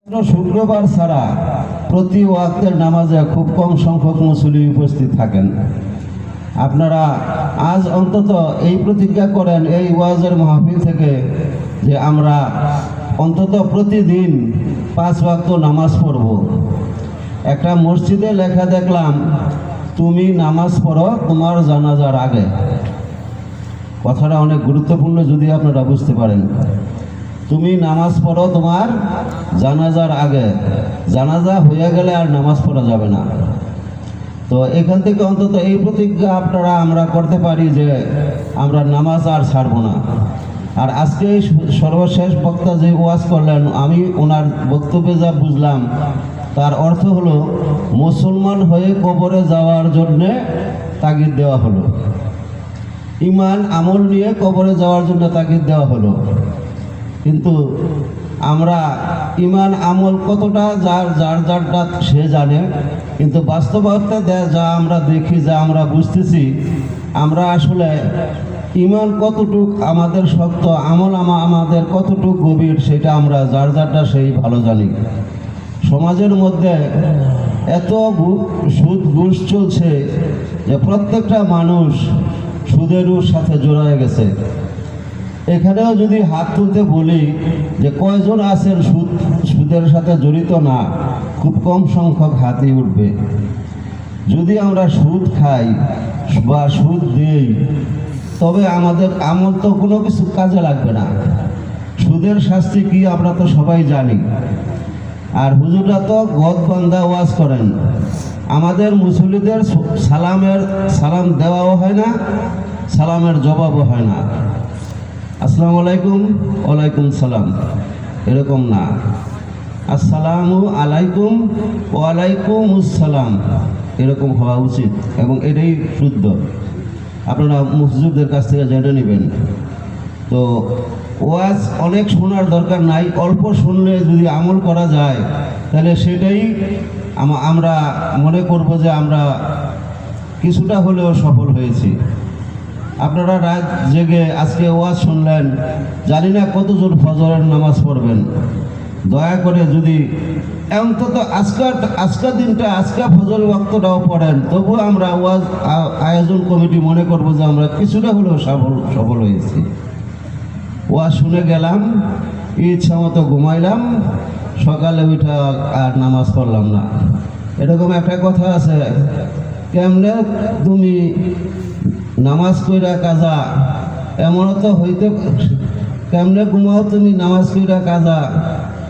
শুক্রবার ছাড়া প্রতি ওয়াক্তের নামাজে খুব কম সংখ্যক মুসল্লি উপস্থিত থাকেন। আপনারা আজ অন্তত এই প্রতিজ্ঞা করেন এই ওয়াজের মাহফিল থেকে যে আমরা অন্তত প্রতিদিন 5 ওয়াক্ত নামাজ পড়ব। একটা মসজিদে লেখা দেখলাম, তুমি নামাজ পড়ো তোমার জানাজার আগে। কথাটা অনেক গুরুত্বপূর্ণ, যদি আপনারা বুঝতে পারেন। তুমি নামাজ পড়ো তোমার জানাজার আগে, জানাজা হয়ে গেলে আর নামাজ পড়া যাবে না। তো এখান থেকে অন্তত এই প্রতিজ্ঞা আপনারা আমরা করতে পারি যে আমরা নামাজ আর ছাড়বো না। আর আজকে সর্বশেষ বক্তা যে ওয়াজ করলেন, আমি ওনার বক্তব্যে যা বুঝলাম তার অর্থ হলো মুসলমান হয়ে কবরে যাওয়ার জন্যে তাগিদ দেওয়া হলো, ইমান আমল নিয়ে কবরে যাওয়ার জন্য তাগিদ দেওয়া হলো। কিন্তু আমরা ইমান আমল কতটা যারটা সে জানে, কিন্তু বাস্তবতা যা আমরা দেখি, যা আমরা বুঝতেছি, আমরা আসলে ইমান কতটুক আমাদের শক্ত, আমল আমাদের কতটুক গভীর, সেটা আমরা যারটা সেই ভালো জানি। সমাজের মধ্যে এত সুদ ঘুষ চলছে যে প্রত্যেকটা মানুষ সুদের সাথে জড়ায় গেছে। এখানেও যদি হাত তুলতে বলি যে কয়জন আছেন সুদের সাথে জড়িত না, খুব কম সংখ্যক হাতই উঠবে। যদি আমরা সুদ খাই বা সুদ দিই, তবে আমাদের আমল তো কোনো কিছু কাজে লাগবে না। সুদের শাস্তি কি আমরা তো সবাই জানি। আর হুজুররা তো গদ বান্দা ওয়াজ করেন, আমাদের মুসল্লিদের সালাম দেওয়াও হয় না, সালামের জবাবও হয় না। আসসালামু আলাইকুম, ওয়ালাইকুম সালাম, এরকম না। আসসালামু আলাইকুম, ওয়ালাইকুম আসসালাম, এরকম হওয়া উচিত এবং এটাই শুদ্ধ। আপনারা মুফতিদের কাছ থেকে জেনে নেবেন। তো ওয়াজ অনেক শোনার দরকার নাই, অল্প শুনলে যদি আমল করা যায় তাহলে সেটাই আমরা মনে করব যে আমরা কিছুটা হলেও সফল হয়েছি। আপনারা রাত জেগে আজকে ওয়াজ শুনলেন, জানি না কতজন ফজরের নামাজ পড়বেন। দয়া করে যদি অন্তত আজকের দিনটা, আজকে ফজর ওয়াক্তটাও পড়েন, তবু আমরা ওয়াজ আয়োজন কমিটি মনে করব যে আমরা কিছুটা হলেও সফল হয়েছি। ওয়াজ শুনে গেলাম, ইচ্ছা মতো ঘুমাইলাম, সকালে উঠে আর নামাজ পড়লাম না। এরকম একটা কথা আছে, কেমনে তুমি নামাজ কইরা কাজা, এমনও তো হইতে, কেমনে ঘুমাও তুমি নামাজ কইরা কাজা,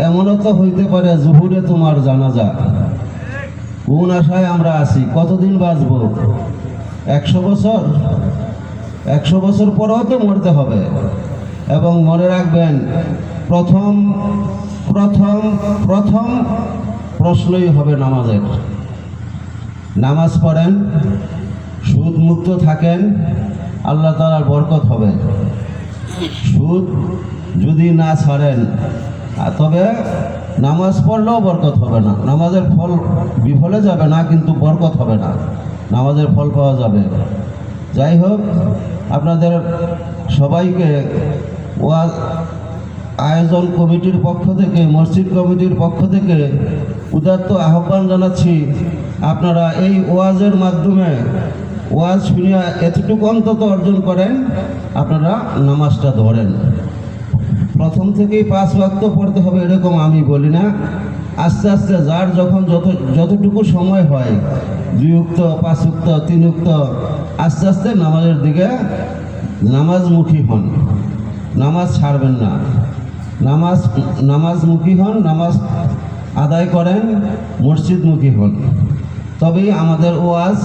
এমনও তো হইতে পারে জুহুরে তোমার জানাজা। কোন আশায় আমরা আছি, কতদিন বাঁচবো? 100 বছর? 100 বছর পরেও তো মরতে হবে। এবং মনে রাখবেন, প্রথম প্রশ্নই হবে নামাজের। নামাজ পড়েন, সুদ মুক্ত থাকেন, আল্লাহ তাআলার বরকত হবে। সুদ যদি না ছাড়েন, তবে নামাজ পড়লেও বরকত হবে না। নামাজের ফল বিফলে যাবে না, কিন্তু বরকত হবে না, নামাজের ফল পাওয়া যাবে। যাই হোক, আপনাদের সবাইকে ওয়াজ আয়োজন কমিটির পক্ষ থেকে, মসজিদ কমিটির পক্ষ থেকে উদাত্ত আহ্বান জানাচ্ছি, আপনারা এই ওয়াজের মাধ্যমে ওয়াজ শুনিয়া এতটুকু অন্তত অর্জন করেন, আপনারা নামাজটা ধরেন। প্রথম থেকেই 5 ওয়াক্ত পড়তে হবে এরকম আমি বলি না। আস্তে আস্তে যার যখন যতটুকু সময় হয়, 2 ওয়াক্ত, 5 ওয়াক্ত, 3 ওয়াক্ত, আস্তে আস্তে নামাজের দিকে নামাজমুখী হন। নামাজ ছাড়বেন না, নামাজমুখী হন, নামাজ আদায় করেন, মসজিদমুখী হন, তবেই আমাদের ওয়াজ,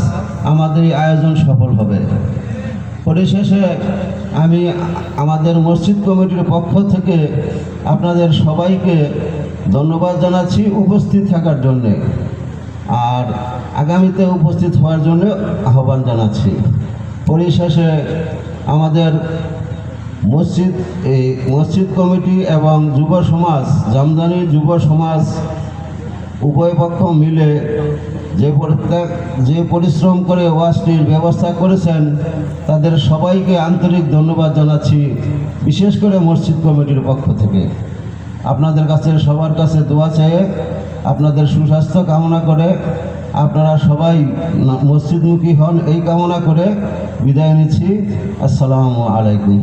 আমাদের এই আয়োজন সফল হবে। পরিশেষে আমি আমাদের মসজিদ কমিটির পক্ষ থেকে আপনাদের সবাইকে ধন্যবাদ জানাচ্ছি উপস্থিত থাকার জন্যে, আর আগামীতে উপস্থিত হওয়ার জন্য আহ্বান জানাচ্ছি। পরিশেষে আমাদের মসজিদ কমিটি এবং যুব সমাজ, জামদানি যুব সমাজ উভয় পক্ষ মিলে যে পরিশ্রম করে ওয়াজটির ব্যবস্থা করেছেন, তাদের সবাইকে আন্তরিক ধন্যবাদ জানাচ্ছি, বিশেষ করে মসজিদ কমিটির পক্ষ থেকে। আপনাদের কাছে সবার কাছে দোয়া চেয়ে আপনাদের সুস্বাস্থ্য কামনা করে আপনারা সবাই মসজিদমুখী হন এই কামনা করে বিদায় নিচ্ছি। আসসালামু আলাইকুম।